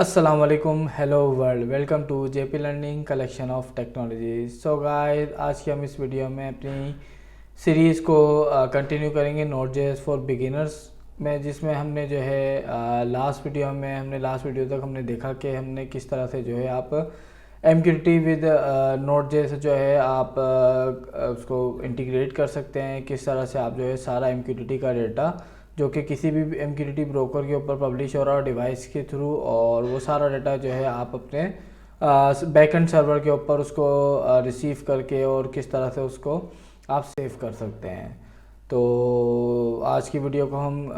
अस्सलाम वालेकुम, hello world, welcome to JP learning collection of technology. So guys, आज की हम इस वीडियो में अपनी सीरीज़ को कंटिन्यू करेंगे नोड.जेएस फॉर बिगिनर्स में, जिसमें हमने जो है लास्ट वीडियो तक हमने देखा कि हमने किस तरह से जो है आप MQTT विद नोड.जेएस जो है आप उसको इंटीग्रेट कर सकते हैं। किस तरह से आप जो है सारा MQTT का डेटा जो कि किसी भी MQTT ब्रोकर के ऊपर पब्लिश हो रहा है डिवाइस के थ्रू, और वो सारा डाटा जो है आप अपने बैकएंड सर्वर के ऊपर उसको रिसीव करके और किस तरह से उसको आप सेव कर सकते हैं। तो आज की वीडियो को हम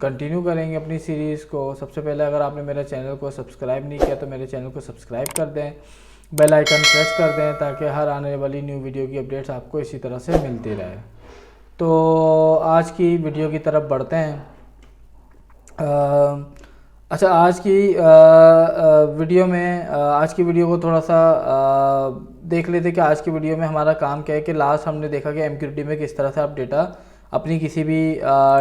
कंटिन्यू करेंगे अपनी सीरीज़ को। सबसे पहले अगर आपने मेरे चैनल को सब्सक्राइब नहीं किया तो मेरे चैनल को सब्सक्राइब कर दें, बेल आइकन प्रेस कर दें ताकि हर आने वाली न्यू वीडियो की अपडेट्स आपको इसी तरह से मिलती रहे। तो आज की वीडियो की तरफ बढ़ते हैं। अच्छा, आज की वीडियो को थोड़ा सा देख लेते कि आज की वीडियो में हमारा काम क्या है। कि लास्ट हमने देखा कि MQTT में किस तरह से आप डेटा अपनी किसी भी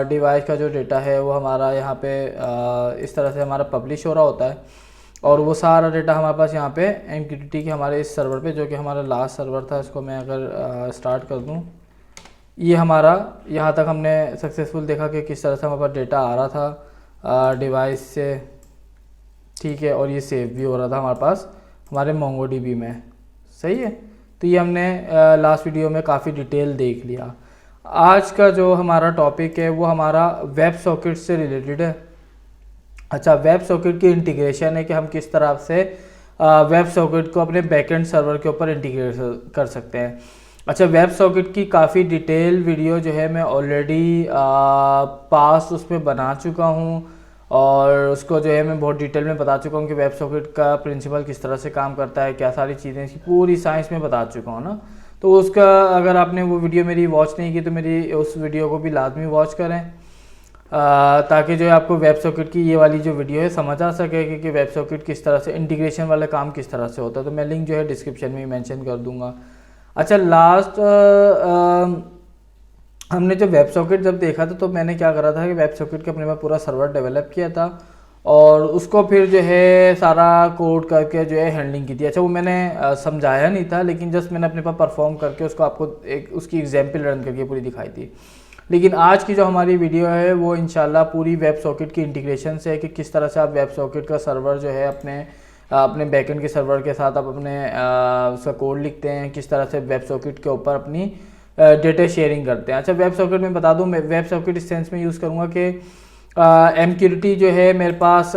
डिवाइस का जो डेटा है वो हमारा यहाँ पे इस तरह से हमारा पब्लिश हो रहा होता है, और वो सारा डेटा हमारे पास यहाँ पे MQTT के हमारे इस सर्वर पे, जो कि हमारा लास्ट सर्वर था, इसको मैं अगर स्टार्ट कर दूँ, ये हमारा यहाँ तक हमने सक्सेसफुल देखा कि किस तरह से हमारे पास डेटा आ रहा था डिवाइस से, ठीक है, और ये सेव भी हो रहा था हमारे पास हमारे MongoDB में। सही है, तो ये हमने लास्ट वीडियो में काफ़ी डिटेल देख लिया। आज का जो हमारा टॉपिक है वो हमारा वेब सॉकेट से रिलेटेड है। अच्छा, वेब सॉकेट की इंटीग्रेशन है कि हम किस तरह से वेब सॉकेट को अपने बैकएंड सर्वर के ऊपर इंटीग्रेट कर सकते हैं। अच्छा, वेब सॉकेट की काफ़ी डिटेल वीडियो जो है मैं ऑलरेडी पास उसमें बना चुका हूँ, और उसको जो है मैं बहुत डिटेल में बता चुका हूँ कि वेब सॉकेट का प्रिंसिपल किस तरह से काम करता है, क्या सारी चीज़ें, इसकी पूरी साइंस में बता चुका हूँ ना। तो उसका अगर आपने वो वीडियो मेरी वॉच नहीं की तो मेरी उस वीडियो को भी लाजमी वॉच करें, ताकि जो है आपको वेब सॉकेट की ये वाली जो वीडियो है समझ आ सके कि वेब सॉकेट किस तरह से इंटीग्रेशन वाला काम किस तरह से होता है। तो मैं लिंक जो है डिस्क्रिप्शन में मेंशन कर दूँगा। अच्छा, लास्ट हमने जो वेब सॉकेट जब देखा था तो मैंने क्या करा था कि वेब सॉकेट का अपने पास पूरा सर्वर डेवलप किया था, और उसको फिर जो है सारा कोड करके जो है हैंडलिंग की थी। अच्छा, वो मैंने समझाया नहीं था, लेकिन जस्ट मैंने अपने पास परफॉर्म करके उसको आपको उसकी एग्जाम्पल रन करके पूरी दिखाई थी। लेकिन आज की जो हमारी वीडियो है वो इंशाल्लाह पूरी वेब सॉकेट की इंटीग्रेशन से है कि किस तरह से आप वेब सॉकेट का सर्वर जो है अपने बैकएंड के सर्वर के साथ आप अपने उसका कोड लिखते हैं, किस तरह से वेब सॉकेट के ऊपर अपनी डेटा शेयरिंग करते हैं। अच्छा, वेब सॉकेट में बता दूं, मैं वेब सॉकेट इस सेंस में यूज़ करूंगा कि MQTT जो है मेरे पास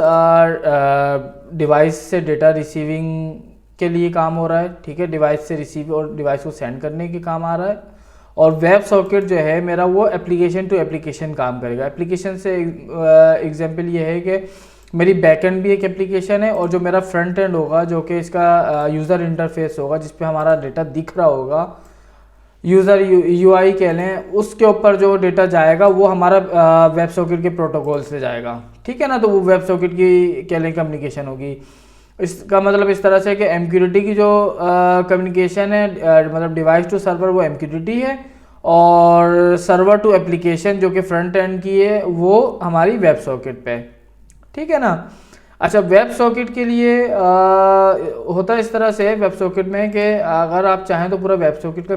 डिवाइस से डेटा रिसीविंग के लिए काम हो रहा है, ठीक है, डिवाइस से रिसीव और डिवाइस को सेंड करने के काम आ रहा है। और वेब सॉकेट जो है मेरा वो एप्लीकेशन टू एप्लीकेशन काम करेगा। एप्लीकेशन से एग्जाम्पल ये है कि मेरी बैकएंड भी एक एप्लीकेशन है, और जो मेरा फ्रंट एंड होगा जो कि इसका यूज़र इंटरफेस होगा जिस पे हमारा डेटा दिख रहा होगा, यूज़र UI कह लें, उसके ऊपर जो डेटा जाएगा वो हमारा वेब सॉकेट के प्रोटोकॉल से जाएगा, ठीक है ना। तो वो वेब सॉकेट की कह लें कम्युनिकेशन होगी। इसका मतलब इस तरह से कि MQTT की जो कम्युनिकेशन है, मतलब डिवाइस टू सर्वर, वो MQTT है, और सर्वर टू एप्लीकेशन जो कि फ्रंट एंड की है वो हमारी वेब सॉकेट पे, ठीक है ना। अच्छा, वेब सॉकेट के लिए होता है इस तरह से वेब सॉकेट में कि अगर आप चाहें तो पूरा वेब सॉकेट का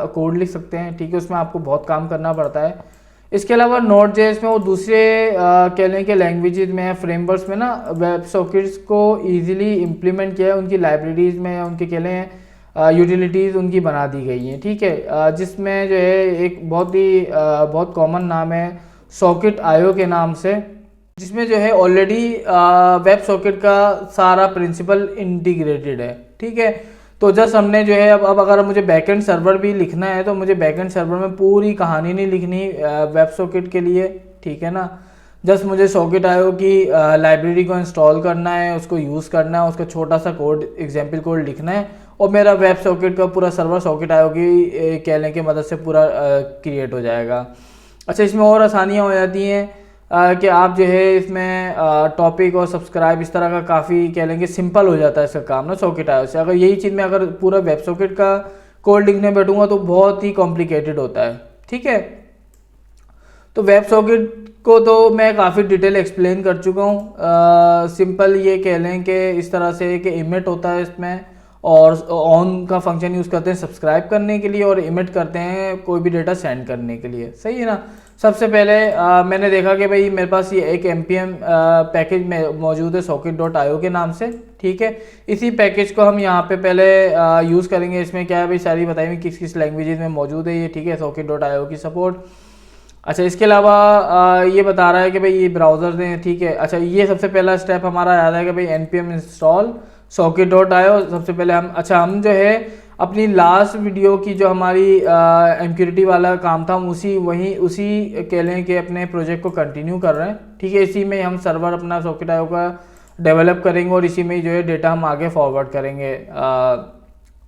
कोड लिख सकते हैं, ठीक है, उसमें आपको बहुत काम करना पड़ता है। इसके अलावा नोड.जेएस में वो दूसरे कह लें कि लैंग्वेजेस में, फ्रेमवर्क्स में ना वेब सॉकेट्स को ईजिली इम्प्लीमेंट किया है, उनकी लाइब्रेरीज में, उनके कह लें यूटिलिटीज़ उनकी बना दी गई हैं, ठीक है, जिसमें जो है एक बहुत कॉमन नाम है Socket.io के नाम से, जिसमें जो है ऑलरेडी वेब सॉकेट का सारा प्रिंसिपल इंटीग्रेटेड है, ठीक है। तो जस्ट हमने जो है अब अगर मुझे बैकएंड सर्वर भी लिखना है तो मुझे बैकएंड सर्वर में पूरी कहानी नहीं लिखनी वेब सॉकेट के लिए, ठीक है ना। जस्ट मुझे Socket.io की लाइब्रेरी को इंस्टॉल करना है, उसको यूज़ करना है, उसका छोटा सा कोड, एग्जाम्पल कोड लिखना है, और मेरा वेब सॉकेट का पूरा सर्वर Socket.io की कह लें कि मदद से पूरा क्रिएट हो जाएगा। अच्छा, इसमें और आसानियाँ हो जाती हैं कि आप जो है इसमें टॉपिक और सब्सक्राइब इस तरह का काफ़ी कह लेंगे सिंपल हो जाता है इसका काम ना Socket.io से। अगर यही चीज़ मैं अगर पूरा वेब सॉकेट का कोड लिखने बैठूंगा तो बहुत ही कॉम्प्लिकेटेड होता है, ठीक है। तो वेब सॉकेट को तो मैं काफ़ी डिटेल एक्सप्लेन कर चुका हूँ। सिंपल ये कह लें कि इस तरह से कि इमिट होता है इसमें, और ऑन का फंक्शन यूज़ करते हैं सब्सक्राइब करने के लिए, और इमिट करते हैं कोई भी डेटा सेंड करने के लिए। सही है ना। सबसे पहले मैंने देखा कि भाई मेरे पास ये एक npm पैकेज में मौजूद है socket.io के नाम से। ठीक है, इसी पैकेज को हम यहाँ पे पहले यूज़ करेंगे। इसमें क्या है भाई, सारी बताई हुई किस किस लैंग्वेजेस में मौजूद है ये। ठीक है, socket.io की सपोर्ट। अच्छा, इसके अलावा ये बता रहा है कि भाई ये ब्राउज़र हैं। ठीक है, अच्छा ये सबसे पहला स्टेप हमारा याद है कि भाई npm इंस्टॉल socket.io। सबसे पहले हम जो है अपनी लास्ट वीडियो की जो हमारी एमक्यूरिटी वाला काम था, हम उसी कह लें कि अपने प्रोजेक्ट को कंटिन्यू कर रहे हैं। ठीक है, इसी में हम सर्वर अपना socket.io का डेवलप करेंगे और इसी में जो है डेटा हम आगे फॉरवर्ड करेंगे।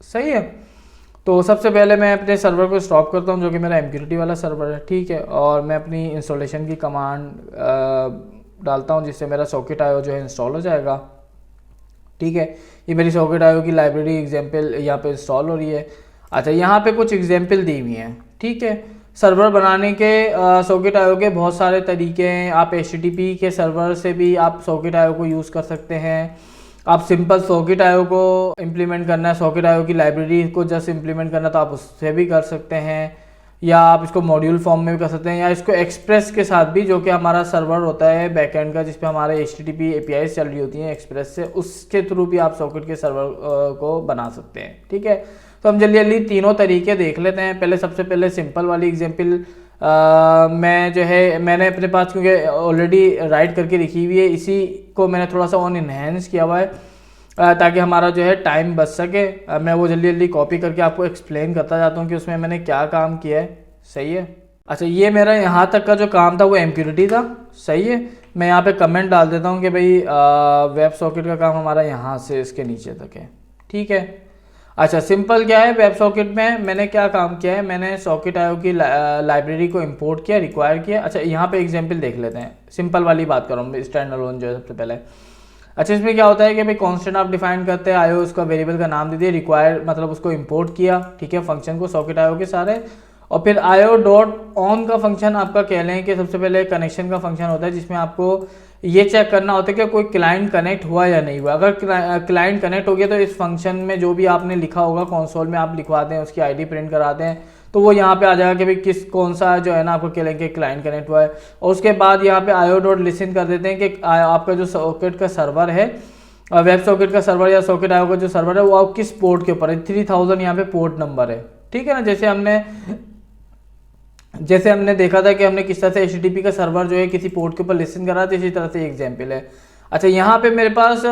सही है। तो सबसे पहले मैं अपने सर्वर को स्टॉप करता हूं, जो कि मेरा एमक्यूरिटी वाला सर्वर है। ठीक है, और मैं अपनी इंस्टॉलेशन की कमांड डालता हूं, जिससे मेरा socket.io जो है इंस्टॉल हो जाएगा। ठीक है, ये मेरी socket.io की लाइब्रेरी एग्जाम्पल यहाँ पे इंस्टॉल हो रही है। अच्छा, यहाँ पे कुछ एग्जाम्पल दी हुई हैं। ठीक है, सर्वर बनाने के socket.io के बहुत सारे तरीके हैं। आप HTTP के सर्वर से भी आप socket.io को यूज़ कर सकते हैं। आप सिंपल socket.io को इम्प्लीमेंट करना है, socket.io की लाइब्रेरी को जस्ट इम्प्लीमेंट करना, तो आप उससे भी कर सकते हैं, या आप इसको मॉड्यूल फॉर्म में भी कर सकते हैं, या इसको एक्सप्रेस के साथ भी, जो कि हमारा सर्वर होता है बैकएंड का, जिस पे हमारे HTTP APIs चल रही होती हैं एक्सप्रेस से, उसके थ्रू भी आप सॉकेट के सर्वर को बना सकते हैं। ठीक है, तो हम जल्दी जल्दी तीनों तरीके देख लेते हैं। सबसे पहले सिंपल वाली एग्जाम्पल मैंने अपने पास, क्योंकि ऑलरेडी राइट करके लिखी हुई है, इसी को मैंने थोड़ा सा ऑन इन्हेंस किया हुआ है ताकि हमारा जो है टाइम बच सके। मैं वो जल्दी जल्दी कॉपी करके आपको एक्सप्लेन करता जाता हूँ कि उसमें मैंने क्या काम किया है। सही है। अच्छा, ये मेरा यहाँ तक का जो काम था वो एमक्यूरिटी था। सही है, मैं यहाँ पे कमेंट डाल देता हूँ कि भाई वेब सॉकेट का काम हमारा यहाँ से इसके नीचे तक है। ठीक है। अच्छा, सिंपल क्या है, वेब सॉकेट में मैंने क्या काम किया है, मैंने socket.io की लाइब्रेरी को इंपोर्ट किया, रिक्वायर किया। अच्छा, यहाँ पे एग्जाम्पल देख लेते हैं, सिंपल वाली बात कर रहा हूँ, स्टैंड अलोन जो है सबसे पहले। अच्छा, इसमें क्या होता है कि भाई कांस्टेंट आप डिफाइन करते हैं, आयो उसका वेरिएबल का नाम दे दिया, रिक्वायर मतलब उसको इंपोर्ट किया। ठीक है, फंक्शन को socket.io के सारे, और फिर io.on का फंक्शन आपका कह लें कि सबसे पहले कनेक्शन का फंक्शन होता है, जिसमें आपको ये चेक करना होता है कि कोई क्लाइंट कनेक्ट हुआ या नहीं हुआ। अगर क्लाइंट कनेक्ट हो गया तो इस फंक्शन में जो भी आपने लिखा होगा कंसोल में आप लिखवाते हैं, उसकी आईडी प्रिंट कराते हैं, तो वो यहाँ पे आ जाएगा कि भाई कौन सा जो है ना आपको कह लेंगे क्लाइंट कनेक्ट हुआ है। और उसके बाद यहाँ पे io.listen कर देते हैं कि आपका जो सॉकेट का सर्वर है, वेब सॉकेट का सर्वर या socket.io का जो सर्वर है, वो आप किस पोर्ट के ऊपर है। 3000 यहाँ पे पोर्ट नंबर है। ठीक है ना, जैसे हमने देखा था कि हमने किस तरह से HTTP का सर्वर जो है किसी पोर्ट के ऊपर लिसन करा था, इसी तरह से एग्जाम्पल है। अच्छा, यहाँ पे मेरे पास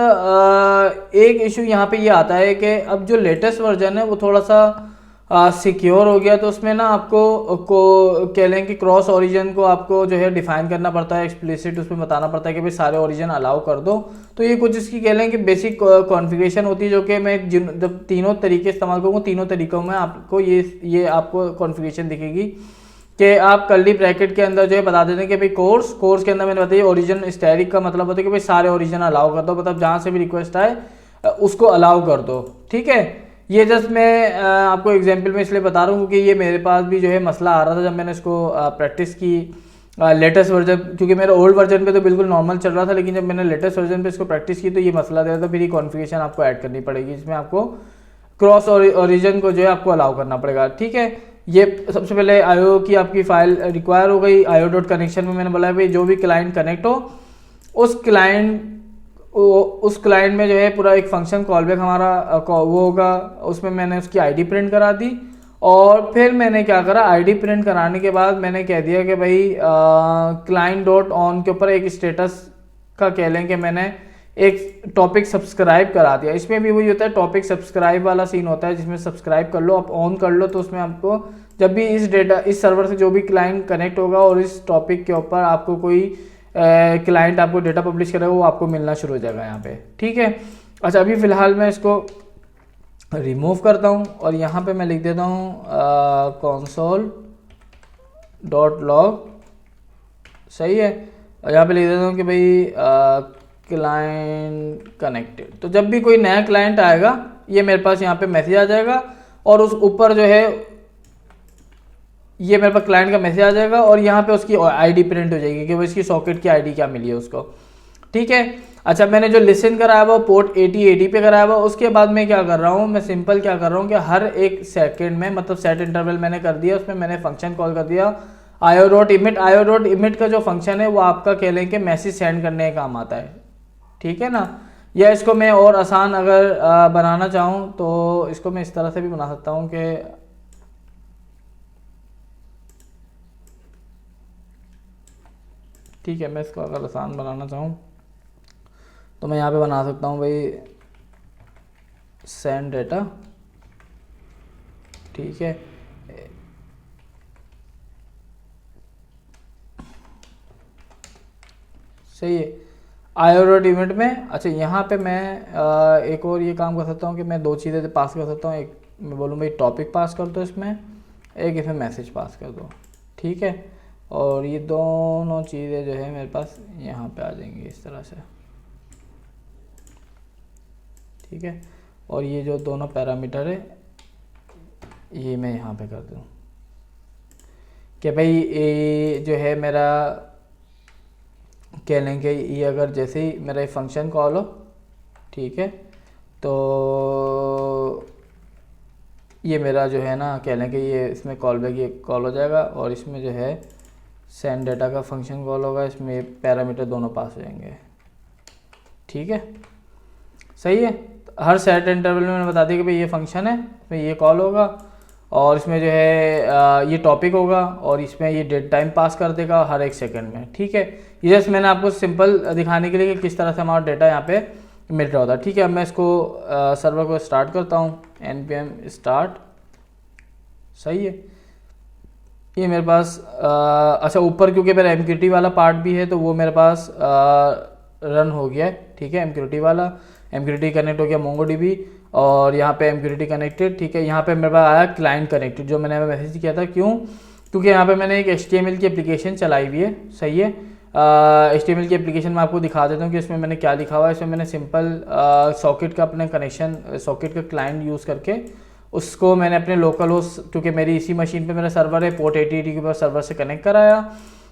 एक इशू यहाँ पे ये आता है कि अब जो लेटेस्ट वर्जन है वो थोड़ा सा सिक्योर हो गया, तो उसमें ना आपको कह लें कि क्रॉस ओरिजिन को आपको जो है डिफाइन करना पड़ता है, एक्सप्लिसिट उसमें बताना पड़ता है कि भाई सारे ओरिजिन अलाउ कर दो। तो ये कुछ इसकी कह लें कि बेसिक कॉन्फ़िगरेशन होती है, जो कि मैं जब तीनों तरीके इस्तेमाल करूँगा, तीनों तरीकों में आपको ये आपको कॉन्फ़िगरेशन दिखेगी कि आप कर्ली ब्रैकेट के अंदर जो है बता देते हैं कि भाई कोर्स के अंदर मैंने बताया ओरिजिन स्टैटिक का मतलब होता है कि भाई सारे ओरिजिन अलाउ कर दो, मतलब जहाँ से भी रिक्वेस्ट आए उसको अलाउ कर दो। ठीक है, ये जस्ट मैं आपको एग्जांपल में इसलिए बता रहा हूँ क्योंकि ये मेरे पास भी जो है मसला आ रहा था जब मैंने इसको प्रैक्टिस की लेटेस्ट वर्जन, क्योंकि मेरा ओल्ड वर्जन पे तो बिल्कुल नॉर्मल चल रहा था, लेकिन जब मैंने लेटेस्ट वर्जन पे इसको प्रैक्टिस की तो ये मसला दे रहा था। फिर ये कॉन्फ़िगरेशन आपको ऐड करनी पड़ेगी, जिसमें आपको क्रॉस ओरिजिन को जो है आपको अलाउ करना पड़ेगा। ठीक है, ये सबसे पहले आईओ की आपकी फाइल रिक्वायर हो गई। io.connection में मैंने बोला है भाई जो भी क्लाइंट कनेक्ट हो उस क्लाइंट में जो है पूरा एक फंक्शन कॉलबैक हमारा वो होगा, उसमें मैंने उसकी आईडी प्रिंट करा दी। और फिर मैंने क्या करा, आईडी प्रिंट कराने के बाद मैंने कह दिया कि भाई client.on के ऊपर एक स्टेटस का कह लें कि मैंने एक टॉपिक सब्सक्राइब करा दिया। इसमें भी वही होता है, टॉपिक सब्सक्राइब वाला सीन होता है, जिसमें सब्सक्राइब कर लो, आप ऑन कर लो, तो उसमें आपको जब भी इस सर्वर से जो भी क्लाइंट कनेक्ट होगा और इस टॉपिक के ऊपर आपको कोई क्लाइंट आपको डेटा पब्लिश करेगा वो आपको मिलना शुरू हो जाएगा यहाँ पे। ठीक है, अच्छा अभी फ़िलहाल मैं इसको रिमूव करता हूँ और यहाँ पे मैं लिख देता हूँ console.log। सही है, और यहाँ पे लिख देता हूँ कि भाई क्लाइंट कनेक्टेड। तो जब भी कोई नया क्लाइंट आएगा ये मेरे पास यहाँ पे मैसेज आ जाएगा और उस ऊपर जो है ये मेरे पास क्लाइंट का मैसेज आ जाएगा और यहाँ पे उसकी आईडी प्रिंट हो जाएगी कि वो इसकी सॉकेट की आईडी क्या मिली है उसको, ठीक है। अच्छा, मैंने जो लिसन कराया हुआ पोर्ट 8080 पे कराया हुआ, उसके बाद मैं क्या कर रहा हूँ, मैं सिंपल क्या कर रहा हूँ कि हर एक सेकंड में, मतलब सेट इंटरवल मैंने कर दिया, उसमें मैंने फंक्शन कॉल कर दिया IO.emit। IO.emit का जो फंक्शन है वो आपका कह लें कि मैसेज सेंड करने का काम आता है, ठीक है ना। या इसको मैं और आसान अगर बनाना चाहूँ तो इसको मैं इस तरह से भी बना सकता हूँ कि ठीक है, मैं इसको अगर आसान बनाना चाहूँ तो मैं यहाँ पे बना सकता हूँ भाई सेंड डेटा, ठीक है। सही है। IO.emit में अच्छा यहाँ पे मैं एक और ये काम कर सकता हूँ कि मैं दो चीज़ें पास कर सकता हूँ। एक मैं बोलूँ भाई टॉपिक पास कर दो इसमें, एक इसमें मैसेज पास कर दो, ठीक है। और ये दोनों चीज़ें जो है मेरे पास यहाँ पे आ जाएंगी इस तरह से, ठीक है। और ये जो दोनों पैरामीटर है ये मैं यहाँ पे कर दूँ कि भाई ये जो है मेरा कह लेंगे ये अगर जैसे ही मेरा ये फंक्शन कॉल हो, ठीक है, तो ये मेरा जो है ना कह लेंगे ये इसमें कॉल बैक ये कॉल हो जाएगा और इसमें जो है सेंड डेटा का फंक्शन कॉल होगा, इसमें पैरामीटर दोनों पास हो जाएंगे, ठीक है। सही है। हर सेट इंटरवल में मैंने बता दिया कि भाई ये फंक्शन है, इसमें ये कॉल होगा और इसमें जो है ये टॉपिक होगा और इसमें ये डेट टाइम पास कर देगा हर एक सेकंड में, ठीक है। ये जस्ट मैंने आपको सिंपल दिखाने के लिए कि किस तरह से हमारा डेटा यहाँ पे मिल रहा होता है, ठीक है। अब मैं इसको सर्वर को स्टार्ट करता हूँ, npm स्टार्ट, सही है। ये मेरे पास अच्छा ऊपर क्योंकि मेरा MQTT वाला पार्ट भी है तो वो मेरे पास रन हो गया है, ठीक है। MQTT कनेक्ट हो गया MongoDB और यहाँ पे MQTT कनेक्टेड, ठीक है। यहाँ पे मेरे पास आया क्लाइंट कनेक्टेड जो मैंने मैसेज किया था, क्यों, क्योंकि यहाँ पे मैंने एक HTML की एप्लीकेशन चलाई हुई है, सही है। HTML की एप्लीकेशन में आपको दिखा देता हूँ कि इसमें मैंने क्या लिखा हुआ है। इसमें मैंने सिंपल सॉकेट का अपने कनेक्शन सॉकेट का क्लाइंट यूज़ करके उसको मैंने अपने लोकल होस्ट, क्योंकि मेरी इसी मशीन पे मेरा सर्वर है, पोर्ट 8080 के पास सर्वर से कनेक्ट कराया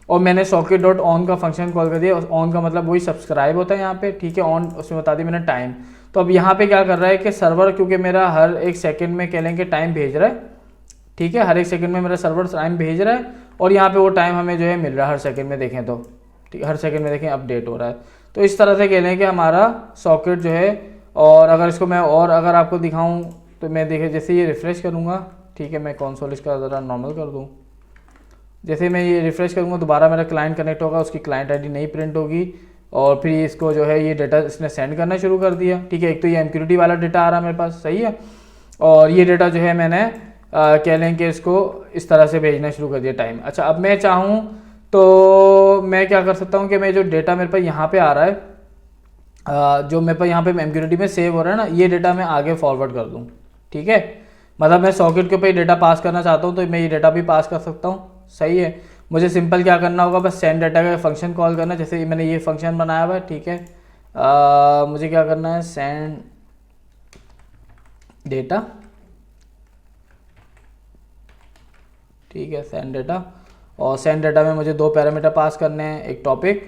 और मैंने socket.on का फंक्शन कॉल कर दिया। ऑन का मतलब वही सब्सक्राइब होता है यहाँ पे, ठीक है। ऑन उसमें बता दी मैंने टाइम। तो अब यहाँ पे क्या कर रहा है कि सर्वर क्योंकि मेरा हर एक सेकंड में कह लें कि टाइम भेज रहा है, ठीक है। हर एक सेकंड में मेरा सर्वर टाइम भेज रहा है और यहाँ पे वो टाइम हमें जो है मिल रहा है हर सेकंड में, देखें तो ठीक, हर सेकंड में देखें अपडेट हो रहा है। तो इस तरह से कह लें कि हमारा सॉकेट जो है, और अगर इसको मैं और अगर आपको दिखाऊँ तो मैं देखें जैसे ये रिफ़्रेश करूँगा, ठीक है। मैं कंसोल इसका ज़रा नॉर्मल कर दूँ, जैसे मैं ये रिफ़्रेश करूँगा दोबारा मेरा क्लाइंट कनेक्ट होगा, उसकी क्लाइंट आईडी नहीं प्रिंट होगी और फिर इसको जो है ये डेटा इसने सेंड करना शुरू कर दिया, ठीक है। एक तो ये MQTT वाला डेटा आ रहा है मेरे पास, सही है। और ये डेटा जो है मैंने कह लें कि इसको इस तरह से भेजना शुरू कर दिया टाइम। अच्छा, अब मैं चाहूँ तो मैं क्या कर सकता हूँ कि मैं जो डेटा मेरे पास यहाँ पे आ रहा है जो मेरे पास यहाँ पे MQTT में सेव हो रहा है ना, ये डेटा मैं आगे फॉरवर्ड कर दूँ, ठीक है। मतलब मैं सॉकेट के ऊपर डेटा पास करना चाहता हूँ तो मैं ये डेटा भी पास कर सकता हूँ, सही है। मुझे सिंपल क्या करना होगा, बस सेंड डेटा का फंक्शन कॉल करना, जैसे मैंने ये फंक्शन बनाया हुआ है, ठीक है। मुझे क्या करना है, सेंड डेटा, ठीक है, सेंड डेटा। और सेंड डेटा में मुझे दो पैरामीटर पास करने हैं, एक टॉपिक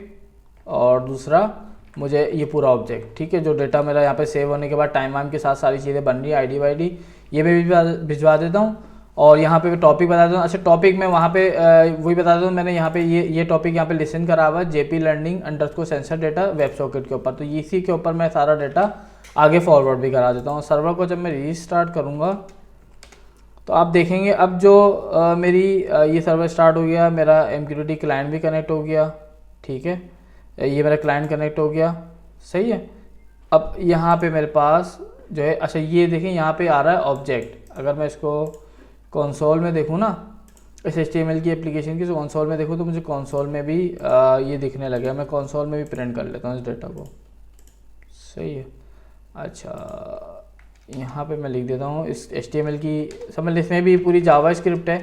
और दूसरा मुझे ये पूरा ऑब्जेक्ट, ठीक है। जो डेटा मेरा यहाँ पे सेव होने के बाद टाइम वाइम के साथ सारी चीज़ें बन रही है, आईडी वाईडी ये मैं भी भिजवा देता हूँ। और यहाँ पे टॉपिक बता देता हूँ। अच्छा, टॉपिक में वहाँ पे वही बता देता हूँ, मैंने यहाँ पे ये टॉपिक यहाँ पे लिसन करा हुआ है JP learning underscore sensor data web socket के ऊपर, तो इसी के ऊपर मैं सारा डेटा आगे फॉरवर्ड भी करा देता हूँ। सर्वर को जब मैं रीस्टार्ट करूँगा तो आप देखेंगे अब जो मेरी ये सर्वर स्टार्ट हो गया, मेरा MQTT क्लाइंट भी कनेक्ट हो गया, ठीक है। ये मेरा क्लाइंट कनेक्ट हो गया, सही है। अब यहाँ पे मेरे पास जो है, अच्छा ये देखें यहाँ पे आ रहा है ऑब्जेक्ट। अगर मैं इसको कंसोल में देखूँ ना, इस HTML की एप्लीकेशन की कंसोल में देखूँ तो मुझे कंसोल में भी ये दिखने लगे। मैं कंसोल में भी प्रिंट कर लेता हूँ इस डेटा को, सही है। अच्छा, यहाँ पे मैं लिख देता हूँ इस HTML की समझ, इसमें भी पूरी जावा स्क्रिप्ट है,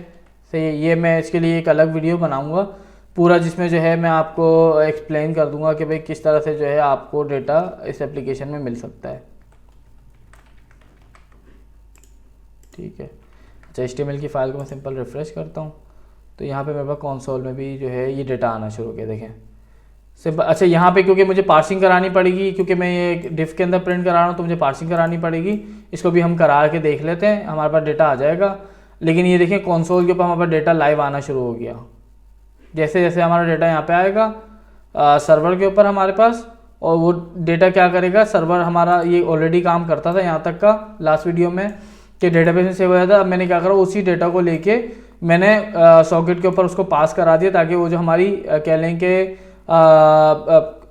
सही है। ये मैं इसके लिए एक अलग वीडियो बनाऊँगा पूरा, जिसमें जो है मैं आपको एक्सप्लेन कर दूंगा कि भाई किस तरह से जो है आपको डेटा इस एप्लीकेशन में मिल सकता है, ठीक है। अच्छा, HTML की फ़ाइल को मैं सिंपल रिफ़्रेश करता हूँ तो यहाँ पे मेरे पास कंसोल में भी जो है ये डेटा आना शुरू हो गया, देखें सिंपल। अच्छा यहाँ पे क्योंकि मुझे पार्सिंग करानी पड़ेगी, क्योंकि मैं ये डिफ के अंदर प्रिंट करा रहा हूँ तो मुझे पार्सिंग करानी पड़ेगी। इसको भी हम करा के देख लेते हैं, हमारे पास डेटा आ जाएगा। लेकिन ये देखें कंसोल के ऊपर हमारे पास डेटा लाइव आना शुरू हो गया। जैसे जैसे हमारा डेटा यहाँ पे आएगा सर्वर के ऊपर हमारे पास, और वो डेटा क्या करेगा, सर्वर हमारा ये ऑलरेडी काम करता था यहाँ तक का लास्ट वीडियो में कि डेटाबेस में सेव हो जाता। अब मैंने क्या करा, उसी डेटा को लेके मैंने सॉकेट के ऊपर उसको पास करा दिया, ताकि वो जो हमारी कह लें कि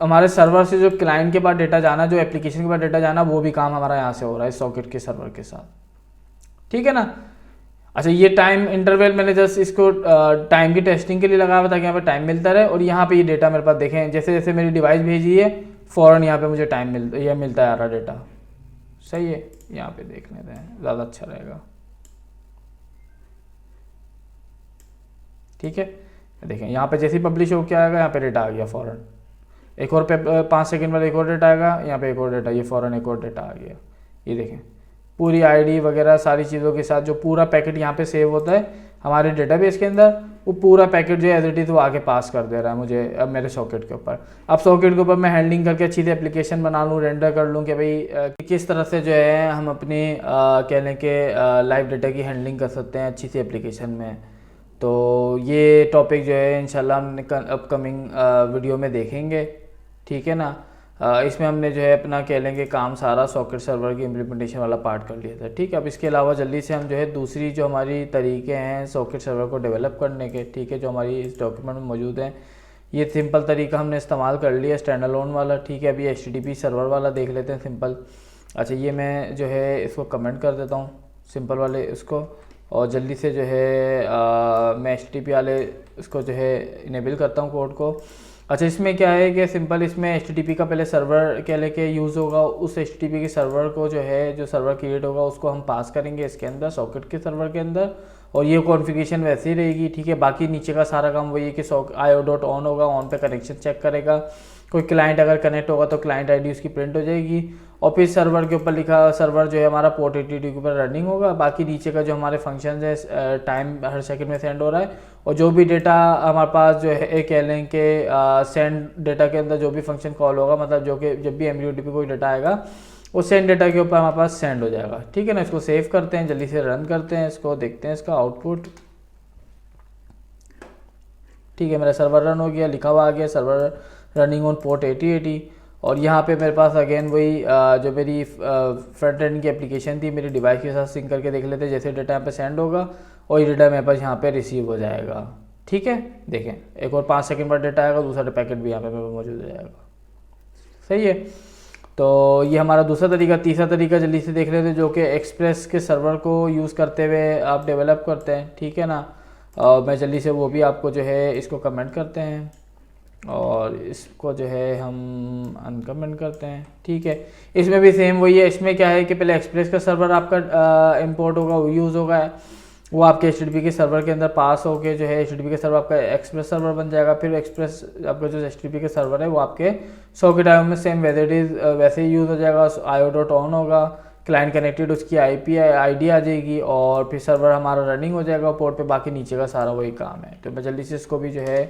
हमारे सर्वर से जो क्लाइंट के पास डेटा जाना, जो एप्लीकेशन के पास डेटा जाना, वो भी काम हमारा यहाँ से हो रहा है सॉकेट के सर्वर के साथ, ठीक है ना। अच्छा ये टाइम इंटरवल मैंने जस्ट इसको टाइम की टेस्टिंग के लिए लगाया हुआ ताकि यहाँ पे टाइम मिलता रहे। और यहाँ पे ये डेटा मेरे पास देखें, जैसे जैसे मेरी डिवाइस भेजी है फ़ौरन यहाँ पे मुझे टाइम मिलता है आ रहा डेटा। सही है, यहाँ पे देख लेते हैं, ज़्यादा अच्छा रहेगा। ठीक है, देखें यहाँ पे जैसे ही पब्लिश हो क्या आएगा, यहाँ पे डेटा आ गया फ़ौरन। एक और 5 सेकंड बाद एक और डेटा आएगा, यहाँ पे एक और डेटा, ये फ़ौरन एक और डेटा आ गया। ये देखें पूरी आईडी वगैरह सारी चीज़ों के साथ जो पूरा पैकेट यहाँ पे सेव होता है हमारे डेटाबेस के अंदर, वो पूरा पैकेट जो एज इट इज़ वो आगे पास कर दे रहा है मुझे अब मेरे सॉकेट के ऊपर। अब सॉकेट के ऊपर मैं हैंडलिंग करके अच्छी से एप्लीकेशन बना लूँ, रेंडर कर लूँ कि भाई किस तरह से जो है हम अपनी कह लें कि लाइव डेटा की हैंडलिंग कर सकते हैं अच्छी सी एप्लीकेशन में। तो ये टॉपिक जो है इंशाल्लाह हम अपकमिंग वीडियो में देखेंगे, ठीक है ना। इसमें हमने जो है अपना कह लेंगे काम सारा सॉकेट सर्वर की इम्प्लीमेंटेशन वाला पार्ट कर लिया था, ठीक है। अब इसके अलावा जल्दी से हम जो है दूसरी जो हमारी तरीके हैं सॉकेट सर्वर को डेवलप करने के, ठीक है, जो हमारी इस डॉक्यूमेंट में मौजूद हैं, ये सिंपल तरीका हमने इस्तेमाल कर लिया स्टैंड अलोन वाला, ठीक है। अभी HTTP सर्वर वाला देख लेते हैं सिंपल। अच्छा ये मैं जो है इसको कमेंट कर देता हूँ सिंपल वाले इसको, और जल्दी से जो है मैं HTTP वाले इसको जो है इनेबल करता हूँ कोड को। अच्छा इसमें क्या है कि सिंपल इसमें HTTP का पहले सर्वर क्या लेके यूज़ होगा, उस HTTP के सर्वर को जो है जो सर्वर क्रिएट होगा उसको हम पास करेंगे इसके अंदर सॉकेट के सर्वर के अंदर, और ये कॉन्फ़िगरेशन वैसे ही रहेगी, ठीक है। बाकी नीचे का सारा काम वही है कि IO.on होगा, ऑन पे कनेक्शन चेक करेगा, कोई क्लाइंट अगर कनेक्ट होगा तो क्लाइंट आईडी उसकी प्रिंट हो जाएगी, और फिर सर्वर के ऊपर लिखा सर्वर जो है हमारा पोर्ट 82 के ऊपर रनिंग होगा। बाकी नीचे का जो हमारे फंक्शन है टाइम हर सेकंड में सेंड हो रहा है, और जो भी डेटा हमारे पास जो है कह लें कि सेंड डेटा के अंदर जो भी फंक्शन कॉल होगा, मतलब जो कि जब भी MQTT पे कोई डेटा आएगा वो सेंड डेटा के ऊपर हमारे पास सेंड हो जाएगा, ठीक है ना। इसको सेव करते हैं, जल्दी से रन करते हैं, इसको देखते हैं इसका आउटपुट। ठीक है, मेरा सर्वर रन हो गया, लिखा हुआ आ गया सर्वर रनिंग ऑन पोर्ट 8080। और यहाँ पे मेरे पास अगेन वही जो मेरी फ्रंट एंड की एप्लीकेशन थी मेरी डिवाइस के साथ सिंक करके देख लेते हैं। जैसे डेटा यहाँ पे सेंड होगा और ये डेटा मेरे पास यहाँ पे रिसीव हो जाएगा, ठीक है। देखें एक और 5 सेकंड बाद डेटा आएगा, दूसरा पैकेट भी यहाँ पे मौजूद हो जाएगा, सही है। तो ये हमारा दूसरा तरीका। तीसरा तरीका जल्दी से देख लेते हैं जो कि एक्सप्रेस के सर्वर को यूज़ करते हुए आप डेवलप करते हैं, ठीक है ना। मैं जल्दी से वो भी आपको जो है इसको कमेंट करते हैं और इसको जो है हम अनकमेंट करते हैं, ठीक है। इसमें भी सेम वही है। इसमें क्या है कि पहले एक्सप्रेस का सर्वर आपका इंपोर्ट होगा, वो यूज़ होगा, वो आपके HTTP के सर्वर के अंदर पास होके जो है HTTP का सर्वर आपका एक्सप्रेस सर्वर बन जाएगा। फिर एक्सप्रेस आपका जो HTTP का सर्वर है वो आपके सॉकेट IO में सेम वैसे ही यूज़ हो जाएगा। IO.on होगा, क्लाइंट कनेक्टेड, उसकी IP ID आ जाएगी और फिर सर्वर हमारा रनिंग हो जाएगा पोर्ट पे। बाकी नीचे का सारा वही काम है। तो मैं जल्दी से इसको भी जो है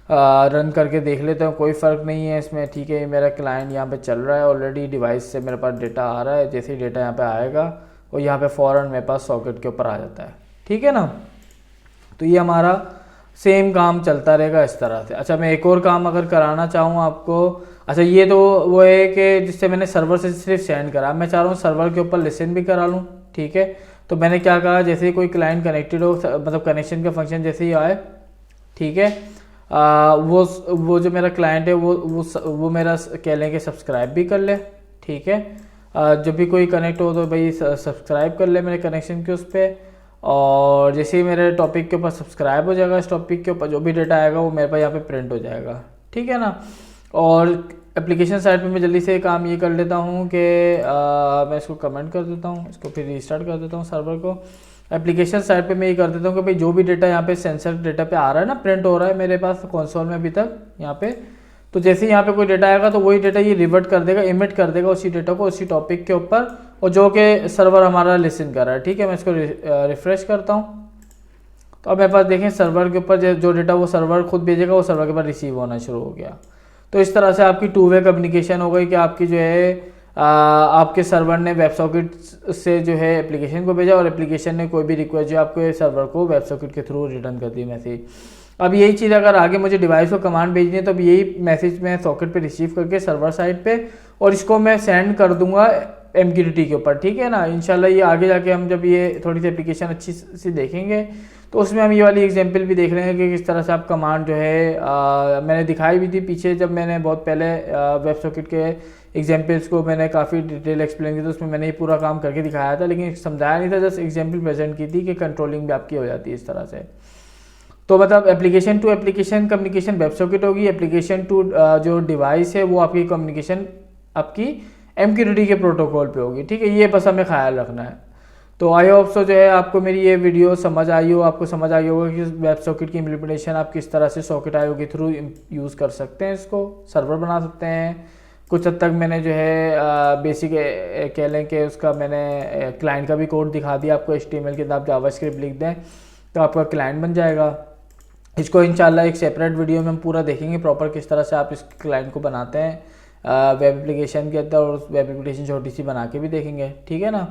रन करके देख लेता हूँ, कोई फ़र्क नहीं है इसमें, ठीक है। मेरा क्लाइंट यहाँ पे चल रहा है ऑलरेडी, डिवाइस से मेरे पास डेटा आ रहा है। जैसे ही डेटा यहाँ पे आएगा और यहाँ पे फ़ौरन मेरे पास सॉकेट के ऊपर आ जाता है, ठीक है ना। तो ये हमारा सेम काम चलता रहेगा इस तरह से। अच्छा मैं एक और काम अगर कराना चाहूँ आपको, अच्छा ये तो वो है कि जिससे मैंने सर्वर से सिर्फ सेंड करा, मैं चाह रहा हूँ सर्वर के ऊपर लिसन भी करा लूँ, ठीक है। तो मैंने क्या कहा, जैसे ही कोई क्लाइंट कनेक्टेड हो, मतलब कनेक्शन का फंक्शन जैसे ही आए, ठीक है, वो जो मेरा क्लाइंट है वो मेरा कह लें कि सब्सक्राइब भी कर ले, ठीक है। जब भी कोई कनेक्ट हो तो भाई सब्सक्राइब कर ले मेरे कनेक्शन के उस पर, और जैसे ही मेरे टॉपिक के ऊपर सब्सक्राइब हो जाएगा, इस टॉपिक के ऊपर जो भी डेटा आएगा वो मेरे पास यहाँ पे प्रिंट हो जाएगा, ठीक है ना। और एप्लीकेशन साइड पे मैं जल्दी से काम ये कर लेता हूँ कि मैं इसको कमेंट कर देता हूँ, इसको फिर रीस्टार्ट कर देता हूँ सर्वर को। एप्लीकेशन साइड पे मैं ये कर देता हूँ कि भाई जो भी डेटा यहाँ पे सेंसर डेटा पे आ रहा है ना, प्रिंट हो रहा है मेरे पास कंसोल में अभी तक यहाँ पे, तो जैसे ही यहाँ पे कोई डेटा आएगा तो वही डेटा ये रिवर्ट कर देगा, इमिट कर देगा उसी डेटा को उसी टॉपिक के ऊपर, और जो कि सर्वर हमारा लिसन कर रहा है, ठीक है। मैं इसको रिफ्रेश करता हूँ तो अब मेरे पास देखें सर्वर के ऊपर जो डेटा वो सर्वर खुद भेजेगा, वो सर्वर के पास रिसीव होना शुरू हो गया। तो इस तरह से आपकी 2 वे कम्युनिकेशन हो गई कि आपकी जो है आपके सर्वर ने वेब सॉकेट से जो है एप्लीकेशन को भेजा और एप्लीकेशन ने कोई भी रिक्वेस्ट जो आपके सर्वर को वेब सॉकेट के थ्रू रिटर्न कर दी मैसेज। अब यही चीज़ अगर आगे मुझे डिवाइस को कमांड भेजनी है तो अब यही मैसेज मैं सॉकेट पे रिसीव करके सर्वर साइड पे और इसको मैं सेंड कर दूंगा MQTT के ऊपर, ठीक है ना। इंशाल्लाह ये आगे जाके हम जब ये थोड़ी सी एप्लीकेशन अच्छी सी देखेंगे तो उसमें हम ये वाली एग्जांपल भी देख रहे हैं कि किस तरह से आप कमांड जो है मैंने दिखाई भी थी पीछे जब मैंने बहुत पहले वेब सॉकेट के एग्जांपल्स को मैंने काफ़ी डिटेल एक्सप्लेन किया, तो उसमें मैंने ये पूरा काम करके दिखाया था, लेकिन समझाया नहीं था, जस्ट एग्जांपल प्रेजेंट की थी कि कंट्रोलिंग भी आपकी हो जाती है इस तरह से। तो मतलब application to application communication web socket होगी, एप्लीकेशन टू जो डिवाइस है वो आपकी कम्युनिकेशन आपकी MQTT के प्रोटोकॉल पे होगी, ठीक है। ये बस हमें ख्याल रखना है। तो आई होप सो जो है आपको मेरी ये वीडियो समझ आई हो, आपको समझ आई होगा कि वेब सॉकेट की इम्प्लीमेंटेशन आप किस तरह से सॉकेट IO के थ्रू यूज़ कर सकते हैं, इसको सर्वर बना सकते हैं। कुछ हद तक मैंने जो है बेसिक कह लें कि उसका मैंने क्लाइंट का भी कोड दिखा दिया आपको, HTML के अंदर आप जावास्क्रिप्ट लिख दें तो आपका क्लाइंट बन जाएगा। इसको इंशाल्लाह एक सेपरेट वीडियो में हम पूरा देखेंगे प्रॉपर किस तरह से आप इस क्लाइंट को बनाते हैं वेब एप्लीकेशन के अंदर, और वेब एप्लीकेशन छोटी सी बना के भी देखेंगे, ठीक है ना।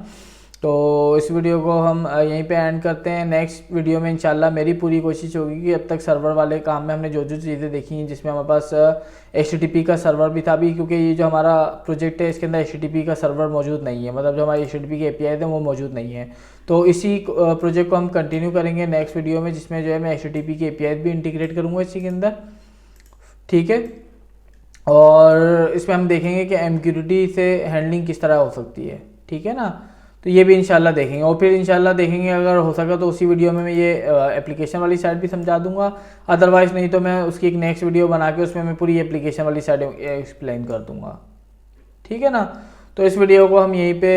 तो इस वीडियो को हम यहीं पे एंड करते हैं। नेक्स्ट वीडियो में इंशाल्लाह मेरी पूरी कोशिश होगी कि अब तक सर्वर वाले काम में हमने जो जो चीज़ें देखी हैं, जिसमें हमारे पास HTTP का सर्वर भी था अभी, क्योंकि ये जो हमारा प्रोजेक्ट है इसके अंदर HTTP का सर्वर मौजूद नहीं है, मतलब जो हमारे HTTP के API थे वो मौजूद नहीं है। तो इसी प्रोजेक्ट को हम कंटिन्यू करेंगे नेक्स्ट वीडियो में, जिसमें जो है मैं HTTP के API भी इंटीग्रेट करूँगा इसी के अंदर, ठीक है। और इसमें हम देखेंगे कि MQTT से हैंडलिंग किस तरह हो सकती है, ठीक है ना। तो ये भी इंशाल्लाह देखेंगे, और फिर इंशाल्लाह देखेंगे अगर हो सका तो उसी वीडियो में मैं ये एप्लीकेशन वाली साइड भी समझा दूंगा, अदरवाइज़ नहीं तो मैं उसकी एक नेक्स्ट वीडियो बना के उसमें मैं पूरी एप्लीकेशन वाली साइड एक्सप्लेन कर दूंगा, ठीक है ना। तो इस वीडियो को हम यहीं पे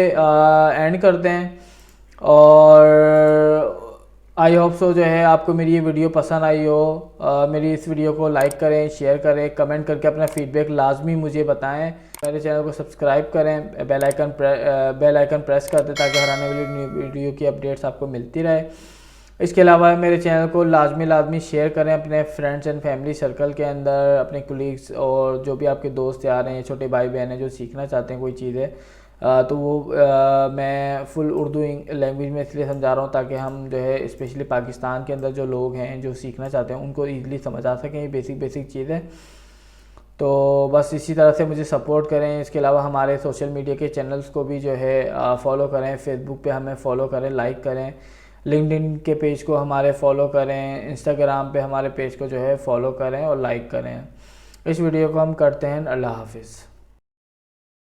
एंड करते हैं, और आई होप सो जो है आपको मेरी ये वीडियो पसंद आई हो। मेरी इस वीडियो को लाइक करें, शेयर करें, कमेंट करके अपना फीडबैक लाजमी मुझे बताएं। मेरे चैनल को सब्सक्राइब करें, बेल आइकन प्रेस कर दें ताकि हर आने वाली वीडियो की अपडेट्स आपको मिलती रहे। इसके अलावा मेरे चैनल को लाजमी शेयर करें अपने फ्रेंड्स एंड फैमिली सर्कल के अंदर, अपने कुलीग्स और जो भी आपके दोस्त यार हैं, छोटे भाई बहन हैं जो सीखना चाहते हैं कोई चीज़ें, तो वो मैं फुल उर्दू लैंग्वेज में इसलिए समझा रहा हूँ ताकि हम जो है स्पेशली पाकिस्तान के अंदर जो लोग हैं जो सीखना चाहते हैं उनको ईज़िली समझ आ सकें ये बेसिक चीज़ें। तो बस इसी तरह से मुझे सपोर्ट करें। इसके अलावा हमारे सोशल मीडिया के चैनल्स को भी जो है फॉलो करें, फेसबुक पे हमें फॉलो करें, लाइक करें, लिंक्डइन के पेज को हमारे फॉलो करें, इंस्टाग्राम पे हमारे पेज को जो है फॉलो करें और लाइक करें। इस वीडियो को हम करते हैं। अल्लाह हाफिज़।